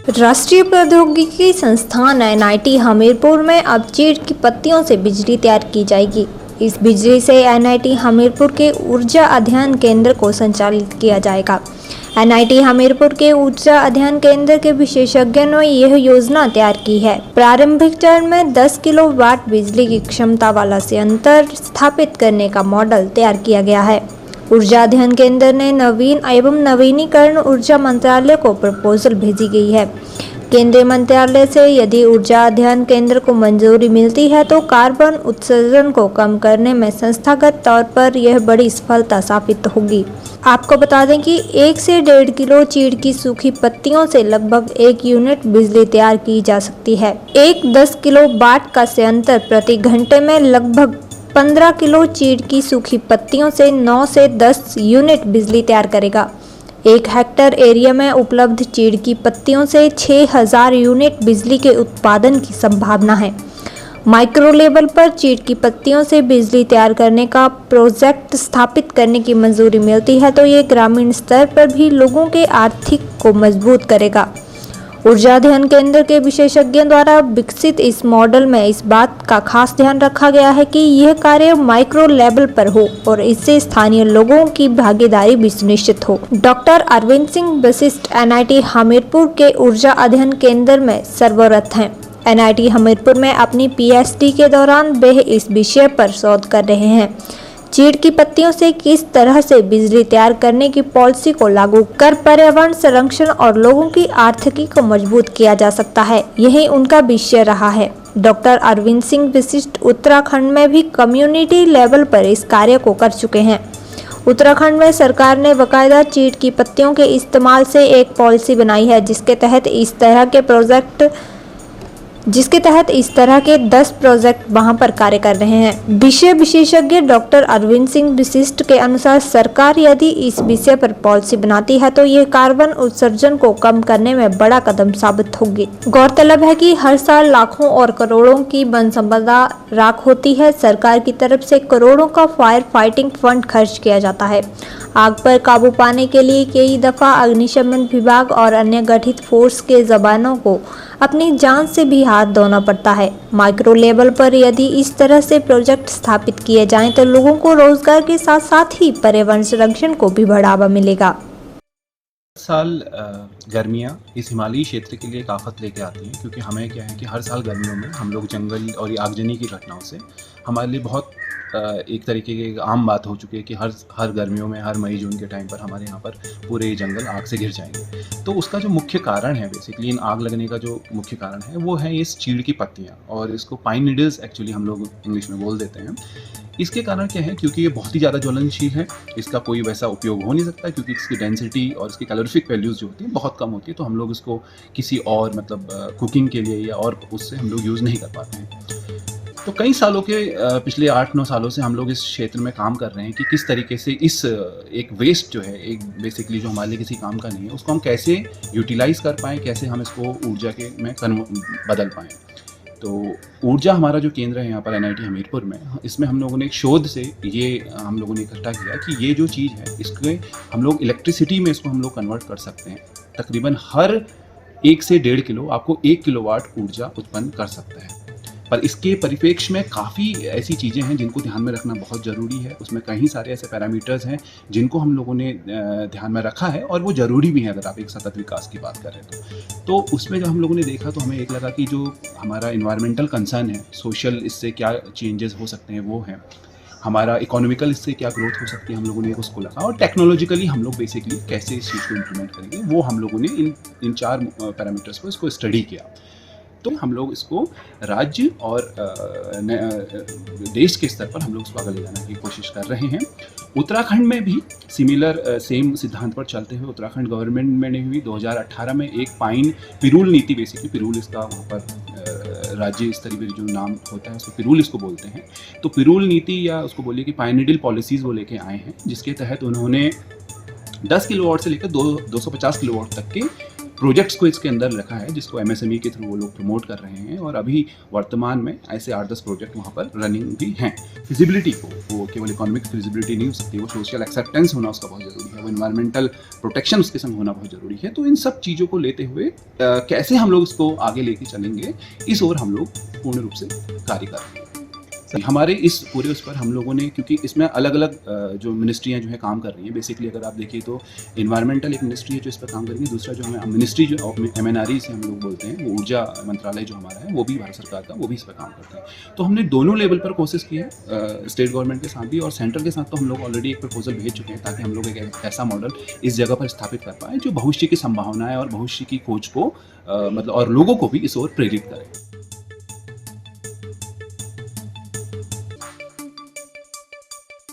राष्ट्रीय प्रौद्योगिकी संस्थान एनआईटी हमीरपुर में अब चीड़ की पत्तियों से बिजली तैयार की जाएगी। इस बिजली से एनआईटी हमीरपुर के ऊर्जा अध्ययन केंद्र को संचालित किया जाएगा। एनआईटी हमीरपुर के ऊर्जा अध्ययन केंद्र के विशेषज्ञों ने यह योजना तैयार की है। प्रारंभिक चरण में 10 किलोवाट बिजली की क्षमता वाला संयंत्र स्थापित करने का मॉडल तैयार किया गया है। ऊर्जा अध्ययन केंद्र ने नवीन एवं नवीनीकरण ऊर्जा मंत्रालय को प्रपोजल भेजी गई है। केंद्रीय मंत्रालय से यदि ऊर्जा अध्ययन केंद्र को मंजूरी मिलती है तो कार्बन उत्सर्जन को कम करने में संस्थागत तौर पर यह बड़ी सफलता साबित होगी। आपको बता दें कि 1 से 1.5 किलो चीड़ की सूखी पत्तियों से लगभग 1 यूनिट बिजली तैयार की जा सकती है। एक 10 किलो वाट का संयंत्र प्रति घंटे में लगभग 15 किलो चीड़ की सूखी पत्तियों से 9 से 10 यूनिट बिजली तैयार करेगा। 1 हेक्टेयर एरिया में उपलब्ध चीड़ की पत्तियों से 6000 यूनिट बिजली के उत्पादन की संभावना है। माइक्रो लेवल पर चीड़ की पत्तियों से बिजली तैयार करने का प्रोजेक्ट स्थापित करने की मंजूरी मिलती है तो ये ग्रामीण स्तर पर भी लोगों के आर्थिक को मजबूत करेगा। ऊर्जा अध्ययन केंद्र के विशेषज्ञों द्वारा विकसित इस मॉडल में इस बात का खास ध्यान रखा गया है कि यह कार्य माइक्रो लेवल पर हो और इससे स्थानीय लोगों की भागीदारी भी सुनिश्चित हो। डॉक्टर अरविंद सिंह वशिष्ठ एनआईटी हमीरपुर के ऊर्जा अध्ययन केंद्र में सर्वरत हैं। एनआईटी हमीरपुर में अपनी पीएचडी के दौरान वे इस विषय पर शोध कर रहे हैं। चीड़ की पत्तियों से किस तरह से बिजली तैयार करने की पॉलिसी को लागू कर पर्यावरण संरक्षण और लोगों की आर्थिकी को मजबूत किया जा सकता है, यही उनका विषय रहा है। डॉक्टर अरविंद सिंह वशिष्ठ उत्तराखंड में भी कम्युनिटी लेवल पर इस कार्य को कर चुके हैं। उत्तराखंड में सरकार ने बाकायदा चीड़ की पत्तियों के इस्तेमाल से एक पॉलिसी बनाई है जिसके तहत इस तरह के 10 प्रोजेक्ट वहां पर कार्य कर रहे हैं। विषय विशेषज्ञ डॉक्टर अरविंद सिंह वशिष्ठ के अनुसार सरकार यदि इस विषय पर पॉलिसी बनाती है तो ये कार्बन उत्सर्जन को कम करने में बड़ा कदम साबित होगी। गौरतलब है कि हर साल लाखों और करोड़ों की वन संपदा राख होती है। सरकार की तरफ से करोड़ों का फायर फाइटिंग फंड खर्च किया जाता है। आग पर काबू पाने के लिए कई दफा अग्निशमन विभाग और अन्य गठित फोर्स के जवानों को अपनी जान से भी हाथ धोना पड़ता है। माइक्रो लेवल पर यदि इस तरह से प्रोजेक्ट स्थापित किए जाएं तो लोगों को रोजगार के साथ साथ ही पर्यावरण संरक्षण को भी बढ़ावा मिलेगा। साल गर्मियाँ इस हिमालयी क्षेत्र के लिए एक आफत लेके आती हैं, क्योंकि हमें क्या है कि हर साल गर्मियों में हम लोग जंगल और ये आगजनी की घटनाओं से हमारे लिए बहुत एक तरीके की आम बात हो चुकी है कि हर गर्मियों में हर मई जून के टाइम पर हमारे यहाँ पर पूरे जंगल आग से घिर जाएंगे। तो उसका जो मुख्य कारण है, बेसिकली इन आग लगने का जो मुख्य कारण है वो है इस चीड़ की पत्तियाँ, और इसको पाइन नीडल्स एक्चुअली हम लोग इंग्लिश में बोल देते हैं। इसके कारण क्या है, क्योंकि ये बहुत ही ज़्यादा ज्वलनशील है, इसका कोई वैसा उपयोग हो नहीं सकता क्योंकि इसकी डेंसिटी और इसकी कैलोरीफिक वैल्यूज़ जो होती है बहुत कम होती है, तो हम लोग इसको किसी और मतलब कुकिंग के लिए या और उससे हम लोग यूज़ नहीं कर पाते हैं। तो कई सालों के पिछले 8-9 सालों से हम लोग इस क्षेत्र में काम कर रहे हैं कि किस तरीके से इस एक वेस्ट जो है, एक बेसिकली जो हमारे लिए किसी काम का नहीं है, उसको हम कैसे यूटिलाइज़ कर पाएँ, कैसे हम इसको ऊर्जा के में बदल पाएँ। तो ऊर्जा हमारा जो केंद्र है यहाँ पर एनआईटी हमीरपुर में, इसमें हम लोगों ने एक शोध से ये हम लोगों ने इकट्ठा किया कि ये जो चीज़ है इसके हम लोग इलेक्ट्रिसिटी में इसको हम लोग कन्वर्ट कर सकते हैं। तकरीबन हर 1 से 1.5 किलो आपको 1 किलोवाट ऊर्जा उत्पन्न कर सकता है। पर इसके परिप्रेक्ष्य में काफ़ी ऐसी चीज़ें हैं जिनको ध्यान में रखना बहुत ज़रूरी है। उसमें कई सारे ऐसे पैरामीटर्स हैं जिनको हम लोगों ने ध्यान में रखा है और वो ज़रूरी भी है अगर आप एक सतत विकास की बात करें तो उसमें जब हम लोगों ने देखा तो हमें एक लगा कि जो हमारा इन्वायरमेंटल कंसर्न है, सोशल इससे क्या चेंजेस हो सकते हैं वो है, हमारा इकोनॉमिकल इससे क्या ग्रोथ हो सकती है, हम लोगों ने उसको लगा, और टेक्नोलॉजिकली हम लोग बेसिकली कैसे इस चीज़ को इम्प्लीमेंट करेंगे वो हम लोगों ने इन 4 पैरामीटर्स को इसको स्टडी किया। तो हम लोग इसको राज्य और देश के स्तर पर हम लोग इसको आगे ले जाने की कोशिश कर रहे हैं। उत्तराखंड में भी सिमिलर सेम सिद्धांत पर चलते हुए उत्तराखंड गवर्नमेंट ने भी 2018 में एक पाइन पिरूल नीति, बेसिकली पिरूल इसका वहाँ पर राज्य स्तरीय पे जो नाम होता है उसको पिरूल इसको बोलते हैं। तो पिरूल नीति या उसको बोलिए कि पाइन नीडल पॉलिसीज़ वो लेके आए हैं, जिसके तहत उन्होंने 10 किलोवाट से लेकर 250 किलोवाट तक के प्रोजेक्ट्स को इसके अंदर रखा है, जिसको एमएसएमई के थ्रू वो लोग प्रमोट कर रहे हैं और अभी वर्तमान में ऐसे 8-10 प्रोजेक्ट वहाँ पर रनिंग भी हैं। फिजिबिलिटी को, वो केवल इकोनॉमिक फिजिबिलिटी नहीं हो सकती, वो सोशल एक्सेप्टेंस होना उसका बहुत ज़रूरी है, वो इन्वायरमेंटल प्रोटेक्शन उसके संग होना बहुत ज़रूरी है। तो इन सब चीज़ों को लेते हुए कैसे हम लोग इसको आगे लेके चलेंगे, इस ओर हम लोग पूर्ण रूप से कार्य कर रहे हैं। हमारे इस पूरे उस पर हम लोगों ने, क्योंकि इसमें अलग अलग जो मिनिस्ट्रियाँ जो है काम कर रही हैं, बेसिकली अगर आप देखिए तो इन्वायरमेंटल एक मिनिस्ट्री है जो इस पर काम कर रही है, दूसरा जो हमें मिनिस्ट्री जो एमएनआरई से हम लोग बोलते हैं, वो ऊर्जा मंत्रालय जो हमारा है वो भी भारत सरकार का, वो भी इस पर काम करते हैं। तो हमने दोनों लेवल पर कोशिश की है, स्टेट गवर्नमेंट के साथ भी और सेंटर के साथ। तो हम लोग ऑलरेडी एक प्रपोजल भेज चुके हैं ताकि हम लोग एक ऐसा मॉडल इस जगह पर स्थापित कर पाएँ जो भविष्य की संभावनाएं और भविष्य की खोज को मतलब और लोगों को भी इस ओर प्रेरित करें।